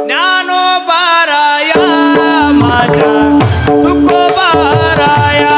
ज्ञानोबाराया माझ्या तुकोबाराया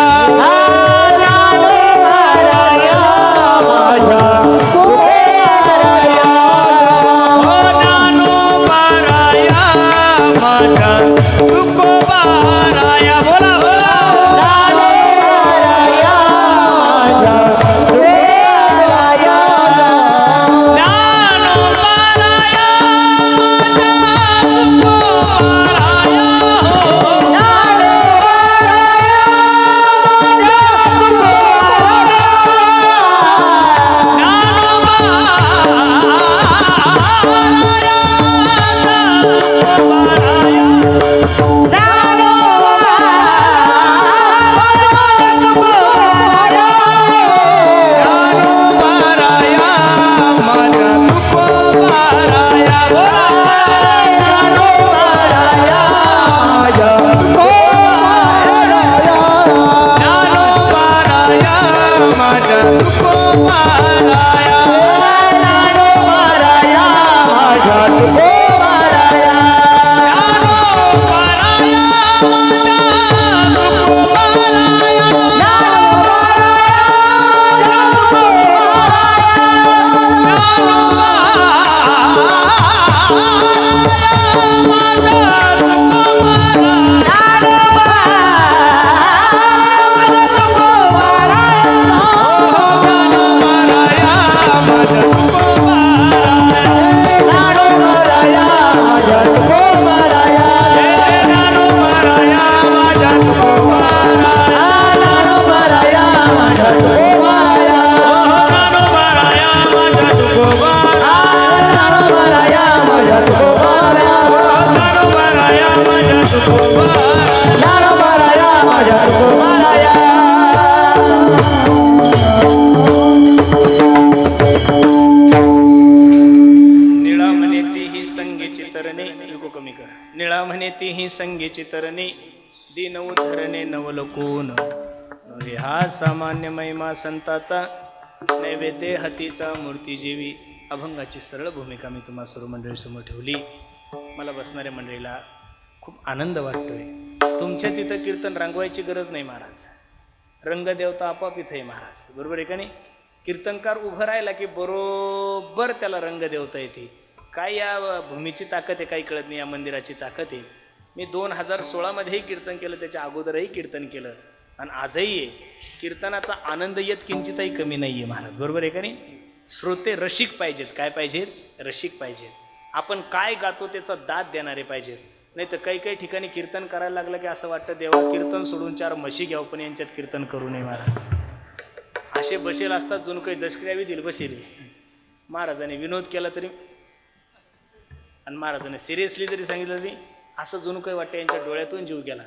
निळा म्हणे तीही संगीची तरणे दिन उद्धरणे नवलकोन हा सामान्य महिमा संताचा नैवेद्य हतीचा मूर्ती जेवी अभंगाची सरळ भूमिका मी तुम्हा सर्व मंडळी समोर ठेवली. मला बसणाऱ्या मंडळीला खूप आनंद वाटतोय. तुमच्या तिथं कीर्तन रंगवायची गरज नाही महाराज. रंगदेवता आपोआप इथे आहे महाराज. बरोबर आहे का नाही? कीर्तनकार उभं राहिला की बरोबर त्याला रंगदेवता येते. काय या भूमीची ताकद आहे काही कळत नाही. या मंदिराची ताकद आहे. मी 2016 मध्येही कीर्तन केलं, त्याच्या अगोदरही कीर्तन केलं आणि आजही आहे. कीर्तनाचा आनंद येत किंचितही कमी नाही आहे महाराज. बरोबर आहे का नाही? श्रोते रसिक पाहिजेत. काय पाहिजेत? रसिक पाहिजेत. आपण काय गातो त्याचा दाद देणारे पाहिजेत. नाही तर काही काही ठिकाणी कीर्तन करायला लागलं की असं वाटतं देवा कीर्तन सोडून 4 म्हशी घ्यावं पण यांच्यात कीर्तन करू नये महाराज. असे बसेल असतात जणू काही दशक्रियावी दिल बसेल. महाराजांनी विनोद केला तरी आणि महाराजांनी सिरियसली जरी सांगितलं तरी असं जणू काही वाटतं यांच्या डोळ्यातून जीव गेला.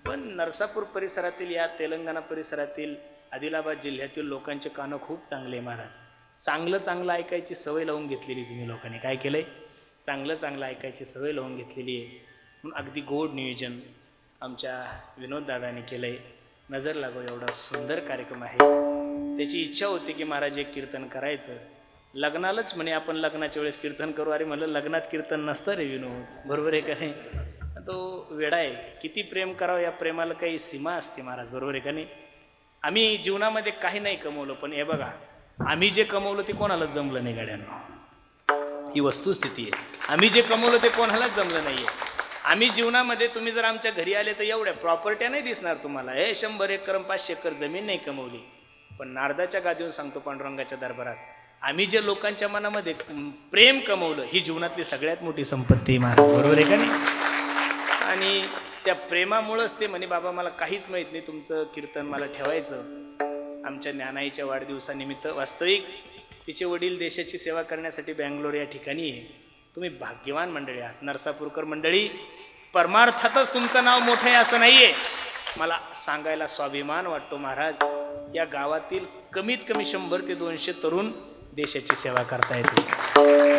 पण नरसापूर परिसरातील या तेलंगणा परिसरातील आदिलाबाद जिल्ह्यातील लोकांचे कानं खूप चांगले महाराज. चांगलं ऐकायची सवय लावून घेतलेली तुम्ही लोकांनी. काय केलंय? चांगलं ऐकायची सवय लावून घेतलेली आहे. म्हणून अगदी गोड नियोजन आमच्या विनोददादांनी केलंय. नजर लागो एवढा सुंदर कार्यक्रम आहे. त्याची इच्छा होती की महाराज एक कीर्तन करायचं. लग्नालाच म्हणे आपण लग्नाच्या वेळेस कीर्तन करू. अरे म्हणलं लग्नात कीर्तन नसतं रे विनोद. बरोबर आहे का नाही? तो वेडा आहे. किती प्रेम करावं या प्रेमाला काही सीमा असते महाराज. बरोबर आहे का नाही? आम्ही जीवनामध्ये काही नाही कमवलं पण हे बघा आम्ही जे कमवलं ते कोणालाच जमलं नाही गाड्यांना. ही वस्तुस्थिती आहे. आम्ही जे कमवलं ते कोणालाच जमलं नाही आहे. आम्ही जीवनामध्ये तुम्ही जर आमच्या घरी आले तर एवढ्या प्रॉपर्ट्या नाही दिसणार तुम्हाला. हे 100 एकर 500 एकर जमीन नाही कमवली. पण नारदाच्या गादीवर सांगतो पांडुरंगाच्या दरबारात आम्ही जे लोकांच्या मनामध्ये प्रेम कमवलं ही जीवनातली सगळ्यात मोठी संपत्ती महाराज. बरोबर आहे का नाही? आणि त्या प्रेमामुळंच ते म्हणे बाबा मला काहीच माहीत नाही, तुमचं कीर्तन मला ठेवायचं. आमच्या ज्ञानाईच्या वाढदिवसानिमित्त वास्तविक तिचे वडील देशाची सेवा करण्यासाठी बँगलोर या ठिकाणी आहे. तुम्ही भाग्यवान मंडळी आहात. नरसापूरकर मंडळी परमार्थातच तुमचं नाव मोठं आहे असं नाही आहे. मला सांगायला स्वाभिमान वाटतो महाराज. या गावातील कमीत कमी 100 ते 200 तरुण देशाची सेवा करता येते.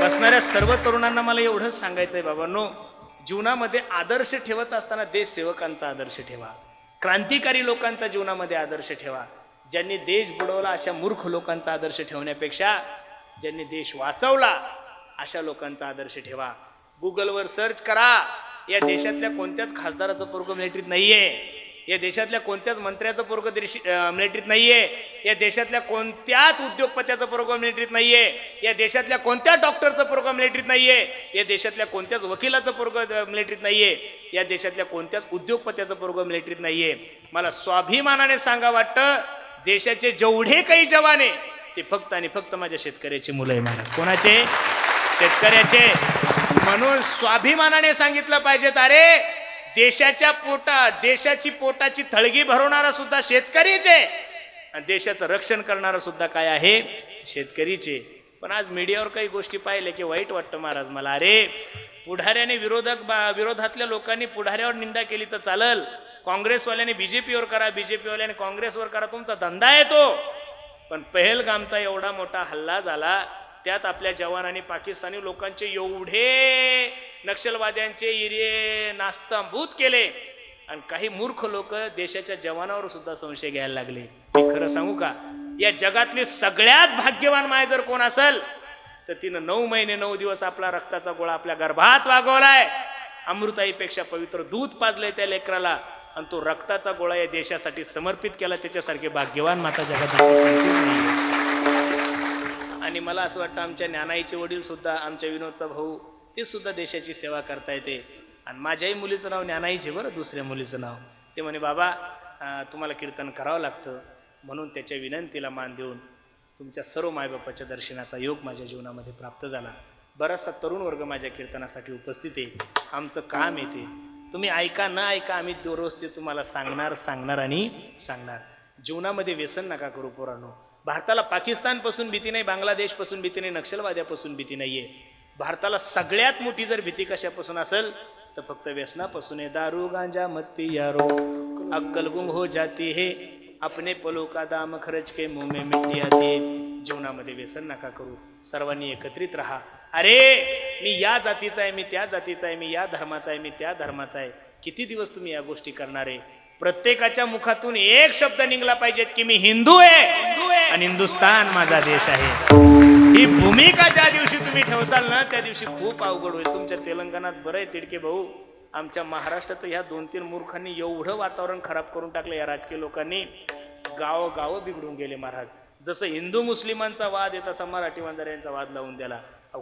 बसणाऱ्या सर्व तरुणांना मला एवढंच सांगायचं आहे बाबांनो, जीवनामध्ये आदर्श ठेवत असताना देशसेवकांचा आदर्श ठेवा. क्रांतिकारी लोकांचा जीवनामध्ये आदर्श ठेवा. ज्यांनी देश बुडवला अशा मूर्ख लोकांचा आदर्श ठेवण्यापेक्षा ज्यांनी देश वाचवला अशा लोकांचा आदर्श ठेवा. गुगलवर सर्च करा, या देशातल्या कोणत्याच खासदाराचं पोरगं मिलिटरीत नाहीये, या देशातल्या कोणत्याच मंत्र्याचं पोरगं मिलिटरीत नाहीये, या देशातल्या कोणत्याच उद्योगपत्याचं पोरगं मिलिटरीत नाहीये, या देशातल्या कोणत्या डॉक्टरचं पोरगं मिलिटरीत नाहीये, या देशातल्या कोणत्याच वकिलाचं पोरगं मिलिटरीत नाहीये, या देशातल्या कोणत्याच उद्योगपत्याचं पोरगं मिलिटरीत नाहीये. मला स्वाभिमानाने सांगा वाटतं, देशाचे जेवढे काही जवान आहे ते फक्त आणि फक्त माझ्या शेतकऱ्याची मुलं आहे महाराज. कोणाचे? शेतकऱ्याचे. म्हणून स्वाभिमानाने सांगितलं पाहिजेत, अरे देशाच्या देशाची पोटाची थळगी भरवणारा सुद्धा शेतकरीच आहे आणि देशाचं रक्षण करणारा सुद्धा काय आहे? शेतकरीचे. पण आज मीडियावर काही गोष्टी पाहिल्या की वाईट वाटतं महाराज मला. अरे पुढाऱ्याने विरोधातल्या लोकांनी पुढाऱ्यावर निंदा केली तर चालल, काँग्रेसवाल्याने बीजेपीवर करा, बीजेपीवाल्याने काँग्रेसवर करा, तुमचा धंदा आहे तो. पण पहलगामचा एवढा मोठा हल्ला झाला, त्यात आपल्या जवानांनी पाकिस्तानी लोकांचे एवढे नक्षलवाद्यांचे एरिये नास्ताभूत केले आणि काही मूर्ख लोक देशाच्या जवानावर सुद्धा संशय घ्यायला लागले. मी खरं सांगू का, या जगातली सगळ्यात भाग्यवान माय जर कोण असेल तर तिनं 9 महिने 9 दिवस आपला रक्ताचा गोळा आपल्या गर्भात वागवलाय, अमृताईपेक्षा पवित्र दूध पाजलंय त्या लेकराला आणि तो रक्ताचा गोळा या देशासाठी समर्पित केला. त्याच्यासारखे भाग्यवान माता जगात नाही. आणि मला असं वाटतं आमच्या ज्ञानाईचे वडील सुद्धा, आमच्या विनोदचा भाऊ, ते सुद्धा देशाची सेवा करता येते. आणि माझ्याही मुलीचं नाव ज्ञानाईचे, बरं दुसऱ्या मुलीचं नाव. ते म्हणे बाबा तुम्हाला कीर्तन करावं लागतं, म्हणून त्याच्या विनंतीला मान देऊन तुमच्या सर्व मायबापाच्या दर्शनाचा योग माझ्या जीवनामध्ये प्राप्त झाला. बराचसा तरुण वर्ग माझ्या कीर्तनासाठी उपस्थित आहे. आमचं काम येते, तुम्ही ऐका न ऐका, आम्ही रोज ते तुम्हाला सांगणार आणि सांगणार. जीवनामध्ये व्यसन नका करू पोरांनो. भारताला पाकिस्तानपासून भीती नाही, बांगलादेशपासून भीती नाही, नक्षलवाद्यापासून भीती नाहीये. भारताला सगळ्यात मोठी जर भीती कशापासून असेल तर फक्त व्यसनापासून आहे. दारू गांजा मत पियारो अक्कल गुम हो जाती है, अपने पलो का दाम खर्च के मुंह में मिट्टी आती है. जीवनामध्ये व्यसन नका करू, सर्वांनी एकत्रित राहा. अरे मी या जातीचा आहे, मी त्या जातीचा आहे, मी या धर्माचा आहे, मी त्या धर्माचा आहे. किती दिवस तुम्ही या गोष्टी करणार आहे? प्रत्येकाच्या मुखातून एक शब्द निघला पाहिजेत की मी हिंदू आहे आणि हिंदुस्तान माझा देश आहे. ही भूमिका ज्या दिवशी तुम्ही ठेवसाल ना, त्या दिवशी खूप अवघड होईल. तुमच्या तेलंगणात बरं आहे तिडके भाऊ, आमच्या महाराष्ट्रात ह्या 2-3 मूर्खांनी एवढं वातावरण खराब करून टाकलं, या राजकीय लोकांनी गाव बिघडून गेले महाराज. जसं हिंदू मुस्लिमांचा वाद आहे तसा मराठी वंजाऱ्यांचा वाद लावून दिला.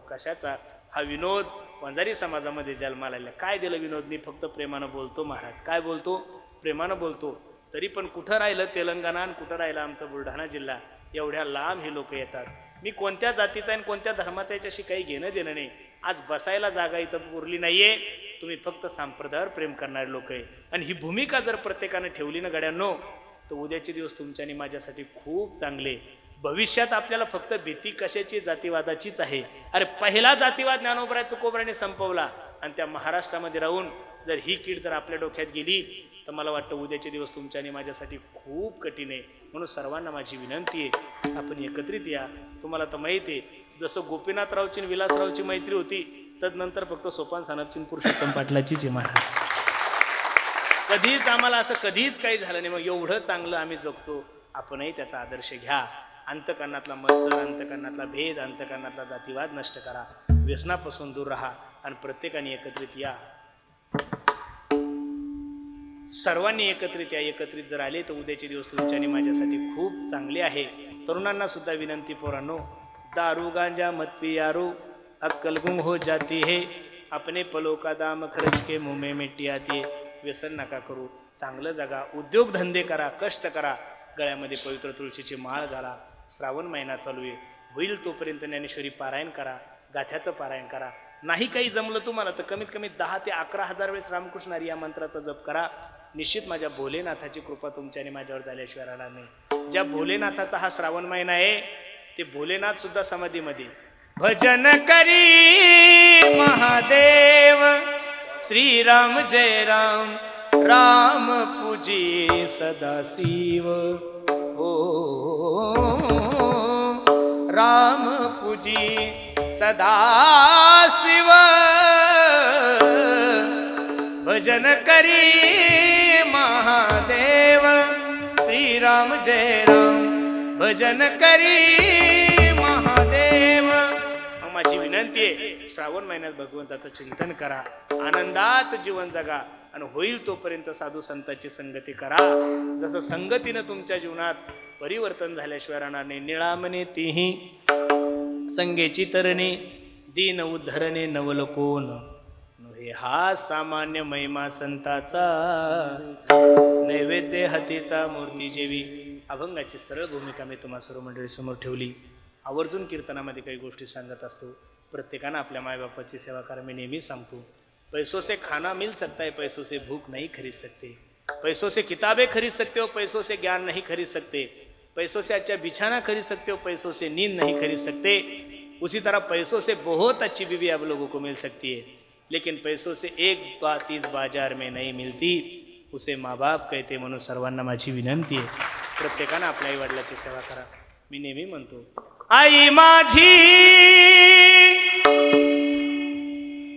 कशाचा? हा विनोद वंजारी समाजामध्ये जन्माला आला. काय दिलं विनोदनी? फक्त प्रेमानं बोलतो महाराज. काय बोलतो? प्रेमानं बोलतो. तरी पण कुठं राहिलं तेलंगणा आणि कुठं राहिला आमचा बुलढाणा जिल्हा? एवढ्या लांब हे लोक येतात. मी कोणत्या जातीचा आणि कोणत्या धर्माचा याच्याशी काही घेणं देणं नाही. आज बसायला जागा इथं उरली नाहीये. तुम्ही फक्त संप्रदायावर प्रेम करणारे लोक आहे. आणि ही भूमिका जर प्रत्येकानं ठेवली ना गड्यांनो, तर उद्याचे दिवस तुमच्या आणि माझ्यासाठी खूप चांगले. भविष्यात आपल्याला फक्त भीती कशाची? जातीवादाचीच आहे. अरे पहिला जातीवाद ज्ञानोबराय तुकोबराने संपवला आणि त्या महाराष्ट्रामध्ये राहून जर ही कीड जर आपल्या डोक्यात गेली तर मला वाटतं उद्याचे दिवस तुमच्या आणि माझ्यासाठी खूप कठीण आहे. म्हणून सर्वांना माझी विनंती आहे, आपण एकत्रित या. तुम्हाला तर माहिती आहे, जसं गोपीनाथरावची आणि विलासरावची मैत्री होती, तदनंतर फक्त सोपान सानपची पुरुषोत्तम पाटलाचीच आहे महाराज. कधीच आम्हाला असं कधीच काही झालं नाही. मग एवढं चांगलं आम्ही जगतो, आपणही त्याचा आदर्श घ्या. अंतकरणातला मत्सर, अंतकरणातला भेद, अंतकरणातला जातीवाद नष्ट करा. व्यसनापासून दूर राहा आणि प्रत्येकाने एकत्रित या. सर्वांनी एकत्रित या. एकत्रित जर आले तर उद्याचे दिवस तुमच्या आणि माझ्यासाठी खूप चांगले आहे. तरुणांना सुद्धा विनंती पोरांनो, दारू गांजा मत पियारो अक्कल गुम हो जाती है, अपने पलो का दाम खर्च के मुंह में मिट्टी आती है. व्यसन नका करू, चांगलं जगा, उद्योगधंदे करा, कष्ट करा, गळ्यामध्ये पवित्र तुळशीची माळ घाला. श्रावण महिना चालू आहे, होईल तोपर्यंत ज्ञानेश्वरी पारायण करा, गाथ्याचं पारायण करा. नाही काही जमलं तुम्हाला तर कमीत कमी 10 ते 11 हजार वेळेस रामकृष्ण हरी या मंत्राचा जप करा. निश्चित माझ्या भोलेनाथाची कृपा तुमच्या आणि माझ्यावर झाल्याशिवाय राहणार नाही. ज्या भोलेनाथाचा हा श्रावण महिना आहे, ते भोलेनाथ सुद्धा समाधीमध्ये भजन करी महादेव, श्रीराम जय राम, राम पूजी सदाशिव, ओ राम पूजी सदाशिव. भजन करी महादेव, श्रीराम जय राम, भजन करी महादेव. माझी विनंती आहे, श्रावण महिन्यात भगवंताचं चिंतन करा, आनंदात जीवन जगा आणि होईल तोपर्यंत साधू संतांची संगती करा. जसं संगतीनं तुमच्या जीवनात परिवर्तन झाल्याशिवाय राहणार नाही. निळामने तीही संगेची तरणे, दीन उद्धरणे नवल कोण. हे हा सामान्य महिमा संताचा, नैवेद्य हातीचा मूर्ती जेवी. अभंगाची सरळ भूमिका मी तुम्हा सर्व मंडळी समोर ठेवली. आवर्जून कीर्तनामध्ये काही गोष्टी सांगत असतो. प्रत्येकानं आपल्या मायबापाची सेवा करा. मी नेहमी सांगतो, पैसों से खाना मिल सकता है, पैसों से भूख नहीं खरीद सकते. पैसों से किताबें खरीद सकते हो, पैसों से ज्ञान नहीं खरीद सकते. पैसों से अच्छा बिछाना खरीद सकते हो, पैसों से नींद नहीं खरीद सकते. उसी तरह पैसों से बहुत अच्छी बीवी आप लोगों को मिल सकती है, लेकिन पैसों से एक बात इस बाजार में नहीं मिलती, उसे माँ बाप कहते. म्हणून सर्वांना माझी विनंती आहे, प्रत्येकानं आपल्या आई वडिलाची सेवा करा. मी नेहमी म्हणतो, आई माझी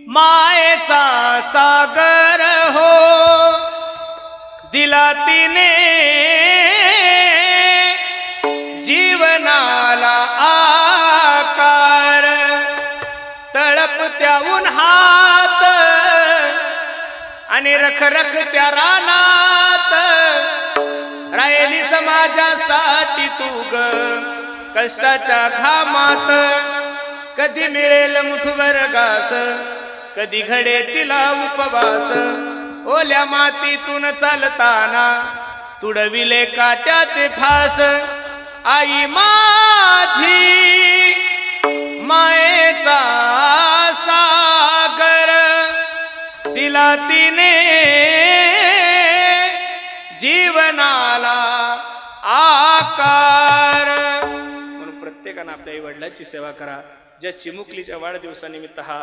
मायेचा सागर हो, दिला तिने जीवनाला आकार. तळपत्याहून हात आणि रखरख त्या रानात, राहिली समाजासाठी तू ग कष्टाच्या घामात. कधी मिळेल मुठभर घास, कधी घडे तिला उपवास. ओल्या मातीतून चालताना तुडविले काट्याचे फास. आई माझी मायेचा सागर, दिला तिने जीवनाला आकार. म्हणून प्रत्येकानं आपल्या आई वडिलांची सेवा करा. ज्या चिमुकलीच्या वाढदिवसानिमित्त हा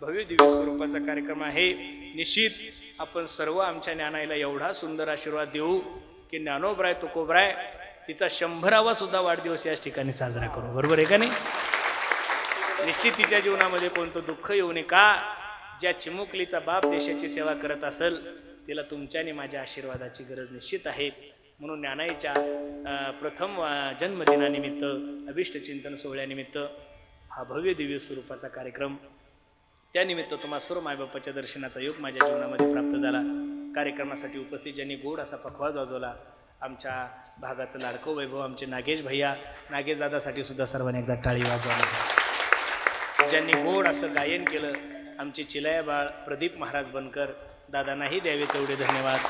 भव्य दिव्य स्वरूपाचा कार्यक्रम आहे, निश्चित आपण सर्व आमच्या ज्ञानाईला एवढा सुंदर आशीर्वाद देऊ की ज्ञानोबराय तुकोबराय तिचा 100वा सुद्धा वाढदिवस याच ठिकाणी साजरा करू. बरोबर आहे का नाही? निश्चित तिच्या जीवनामध्ये कोणतं दुःख येऊ नये. का? ज्या चिमुकलीचा बाप देशाची सेवा करत असेल तिला तुमच्या आणि माझ्या आशीर्वादाची गरज निश्चित आहे. म्हणून ज्ञानाईच्या प्रथम जन्मदिनानिमित्त, अभिष्ट चिंतन सोहळ्यानिमित्त हा भव्य दिव्य स्वरूपाचा कार्यक्रम, त्यानिमित्त तुम्हा सर्व मायबापाच्या दर्शनाचा योग माझ्या जीवनामध्ये प्राप्त झाला. कार्यक्रमासाठी उपस्थित ज्यांनी गोड असा पखवाज वाजवला, आमच्या भागाचं लाडकं वैभव आमचे नागेश भैया, नागेश दादासाठी सुद्धा सर्वांनी एकदा टाळी वाजवली. ज्यांनी गोड असं गायन केलं, आमचे चिलया बाळ प्रदीप महाराज बनकर, दादांनाही द्यावे तेवढे धन्यवाद.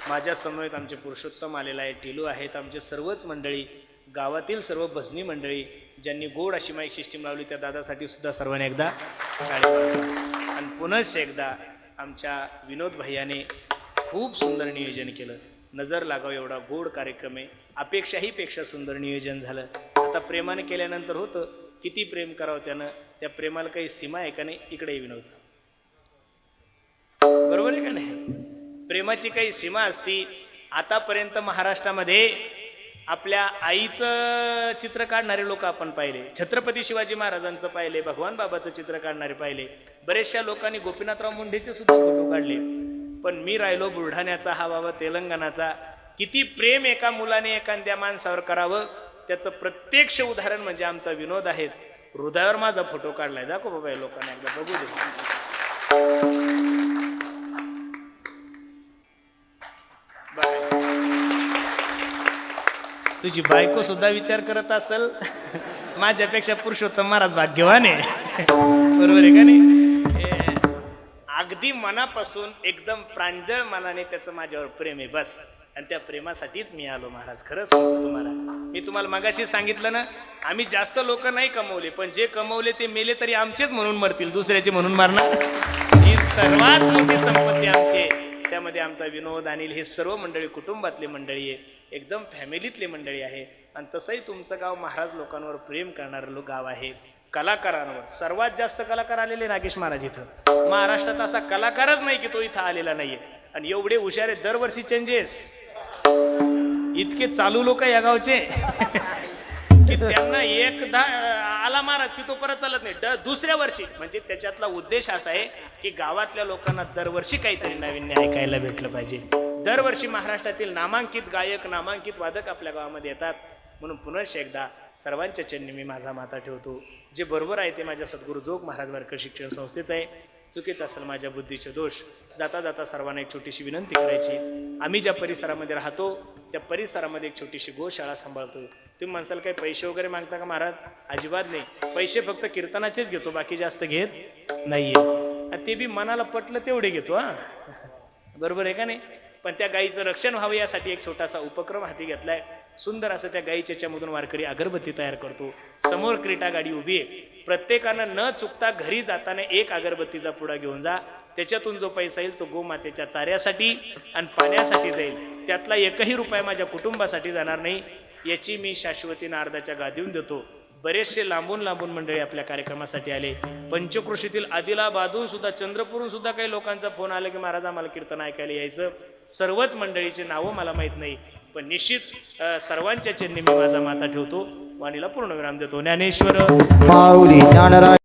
माझ्या समवेत आमचे पुरुषोत्तम आलेला आहे, टिलू आहेत, आमचे सर्वच मंडळी, गावातील सर्व भजनी मंडळी ज्यांनी गोड अशी माईक सिस्टीम लावली, त्या दादासाठी सुद्धा सर्वांनी एकदा टाळी वाजवा. आणि पुनश्च एकदा आमच्या विनोद भैयाने खूप सुंदर नियोजन केलं. नजर लागाव एवढा गोड कार्यक्रम आहे. अपेक्षाही पेक्षा सुंदर नियोजन झालं. आता प्रेमाने केल्यानंतर होतं, किती प्रेम करावं त्यानं, त्या प्रेमाला काही सीमा आहे का नाही? इकडे विनोद, बरोबर आहे का नाही? प्रेमाची काही सीमा असती. आतापर्यंत महाराष्ट्रामध्ये आपल्या आईचं चित्र काढणारे लोक आपण पाहिले, छत्रपती शिवाजी महाराजांचं पाहिले, भगवान बाबाचं चित्र काढणारे पाहिले, बरेचशा लोकांनी गोपीनाथराव मुंडेचे सुद्धा फोटो काढले. पण मी राहिलो बुलढाण्याचा, हा बाबा तेलंगणाचा. किती प्रेम एका मुलाने एखाद्या माणसावर करावं, त्याचं प्रत्यक्ष उदाहरण म्हणजे आमचा विनोद आहेत. हृदयावर माझा फोटो काढलाय, दाखव बाबा या लोकांना एकदा बघू दे. तुझी बायको सुद्धा विचार करत असेल, माझ्यापेक्षा पुरुषोत्तम महाराज भाग्यवान आहे. बरोबर आहे का नाही? अगदी मनापासून एकदम प्रांजळ मनाने त्याचं माझ्यावर प्रेम आहे बस. आणि त्या प्रेमासाठीच मी आलो महाराज. खरं सांगतो तुम्हाला, मी तुम्हाला मगाशी सांगितलं ना, आम्ही जास्त लोक नाही कमवले, पण जे कमवले ते मेले तरी आमचेच म्हणून मरतील, दुसऱ्याचे म्हणून मरणार. ही सर्वात मोठी संपत्ती आमची. त्यामध्ये आमचा विनोद, अनिल हे सर्व मंडळी कुटुंबातले मंडळी आहे, एकदम फॅमिलीतले मंडळी आहे. आणि तसंही तुमचं गाव महाराज लोकांवर प्रेम करणारं गाव आहे. कलाकारांवर सर्वात जास्त कलाकार आलेले नागेश महाराज इथं. महाराष्ट्रात असा कलाकारच नाही की तो इथं आलेला नाहीये. आणि एवढे हुशार आहे, दरवर्षी चेंजेस. इतके चालू लोक या गावचे की त्यांना एकदा आला महाराज की तो परत चालत नाही. दुसऱ्या वर्षी, म्हणजे त्याच्यातला उद्देश असा आहे की गावातल्या लोकांना दरवर्षी काहीतरी नाविन्य ऐकायला भेटलं पाहिजे. दरवर्षी महाराष्ट्रातील नामांकित गायक, नामांकित वादक आपल्या गावामध्ये येतात. म्हणून पुनश एकदा सर्वांच्या चरणी मी माझा माथा ठेवतो. जे बरोबर आहे ते माझ्या सद्गुरू जोग महाराज वारकरी शिक्षण संस्थेचं आहे. चुकीचं असेल माझ्या बुद्धीचे दोष. जाता जाता सर्वांना एक छोटीशी विनंती करायची. आम्ही ज्या परिसरामध्ये राहतो त्या परिसरामध्ये एक छोटीशी गोशाळा सांभाळतो. तुम्ही म्हणसाल काही पैसे वगैरे मागता का महाराज? अजिबात नाही. पैसे फक्त कीर्तनाचेच घेतो, बाकी जास्त घेत नाहीये. ते बी मनाला पटलं तेवढे घेतो. हा, बरोबर आहे का नाही? पण त्या गायीचं रक्षण व्हावं यासाठी एक छोटासा उपक्रम हाती घेतलाय. सुंदर असं त्या गायीच्या याच्यामधून वारकरी अगरबत्ती तयार करतो. समोर क्रीटा गाडी उभी आहे. प्रत्येकानं न चुकता घरी जाताना एक अगरबत्तीचा पुडा घेऊन जा. त्याच्यातून जो पैसा येईल तो गोमातेच्या चाऱ्यासाठी आणि पाण्यासाठी जाईल. त्यातला एकही रुपया माझ्या कुटुंबासाठी जाणार नाही याची मी शाश्वती नारदाच्या गादीवून देतो. बरेचसे लांबून लांबून मंडळी आपल्या कार्यक्रमासाठी आले. पंचक्रोशीतील आदिलाबादहून सुद्धा, चंद्रपूरहून सुद्धा काही लोकांचा फोन आला की महाराज आम्हाला कीर्तन ऐकायला यायचं. सर्वच मंडळीचे नावं मला माहीत नाही, पण निश्चित सर्वांच्या चरणी मी माझा माथा ठेवतो. वाणीला पूर्ण विराम देतो. ज्ञानेश्वर माऊली ज्ञानराज